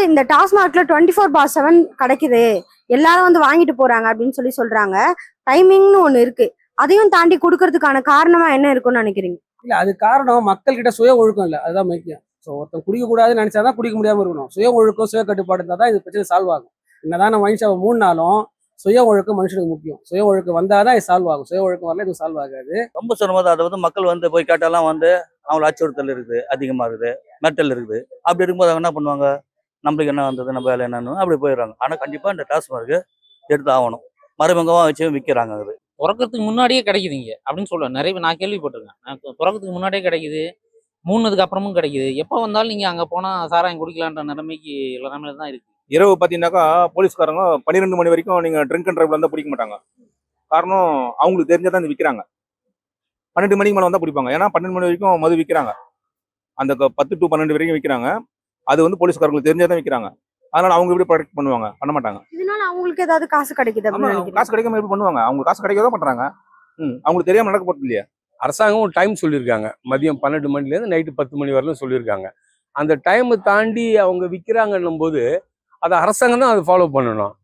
இந்த டாஸ்மார்க்ல 24/7 கிடைக்குது, எல்லாரும் வந்து வாங்கிட்டு போறாங்க அப்படின்னு சொல்றாங்க. டைமிங்னு ஒண்ணு இருக்கு. அதையும் தாண்டி கொடுக்கறதுக்கான காரணமா என்ன இருக்கும்னு நினைக்கிறீங்க? இல்ல அது காரணம் மக்கள் கிட்ட சுய ஒழுக்கம் இல்ல, அதுதான் முக்கியம். ஸோ ஒருத்தன் குடிக்க கூடாதுன்னு நினைச்சாதான் குடிக்க முடியாம இருக்கணும். சுய ஒழுக்கம் சுய கட்டுப்பாடு இருந்தால் தான் இது பிரச்சனை சால்வ் ஆகும். என்னதான் நம்ம ஒயின் ஷாப்பை மூடினாலும் சுய ஒழுக்கம் மனுஷனுக்கு முக்கியம். சுய ஒழுக்கம் வந்தாதான் இது சால்வ் ஆகும். சுய ஒழுக்கம் வரல இது சால்வ் ஆகாது. ரொம்ப சிரமம். அதை வந்து மக்கள் வந்து போய் கேட்டாலாம் வந்து அவங்கள அச்சுறுத்தல் இருக்குது, அதிகமாக இருக்குது, மெட்டல் இருக்குது. அப்படி இருக்கும்போது அவங்க என்ன பண்ணுவாங்க, நம்மளுக்கு என்ன வந்தது, நம்ம வேலை என்னன்னு அப்படி போயிடுறாங்க. ஆனால் கண்டிப்பாக இந்த டாஸ்மார்க் எடுத்து ஆகணும். மறைமுகமாக வச்சு விற்கிறாங்க. அது பிறக்கிறதுக்கு முன்னாடியே கிடைக்குதுங்க அப்படின்னு சொல்லுவேன். நிறைய நான் கேள்விப்பட்டிருக்கேன். பிறக்கிறதுக்கு முன்னாடியே கிடைக்குது, மூணுனதுக்கு அப்புறமும் கிடைக்குது. எப்போ வந்தாலும் நீங்கள் அங்கே போனால் சாராயம் குடிக்கலான்ற நிலைமைக்கு நிலைமையில தான் இருக்குது. இரவு பார்த்தீங்கன்னாக்கா போலீஸ்காரங்க 12 மணி வரைக்கும் நீங்கள் ட்ரிங்க் அண்ட் ட்ரைவ்ல இருந்தால் பிடிக்க மாட்டாங்க. காரணம் அவங்களுக்கு தெரிஞ்சதான் இது விற்கிறாங்க. 12 மணிக்கு மேலே வந்தால் பிடிப்பாங்க. ஏன்னா 12 மணி வரைக்கும் மது விற்கிறாங்க. அந்த 10 to 12 வரைக்கும் விற்கிறாங்க. அது வந்து போலீஸ்காரங்களுக்கு தெரிஞ்சதான் விற்கிறாங்க. அதனால அவங்க எப்படி ப்ரொடெக்ட் பண்ணுவாங்க? பண்ண மாட்டாங்க. இதனால அவங்களுக்கு ஏதாவது காசு கிடைக்குது அப்படின்னு நினைக்கிறீங்க? காசு கிடைக்காம எப்படி பண்ணுவாங்க? அவங்க காசு கிடைக்கதான் பண்றாங்க. அவங்களுக்கு தெரியாம நடக்க போறது இல்லையா? அரசாங்கம் ஒரு டைம் சொல்லியிருக்காங்க. மதியம் 12 மணிலேருந்து நைட்டு 10 மணி வரலும் சொல்லியிருக்காங்க. அந்த டைமை தாண்டி அவங்க விற்கிறாங்கன்னும் போது அதை அரசாங்கம் தான் அதை ஃபாலோ பண்ணணும்.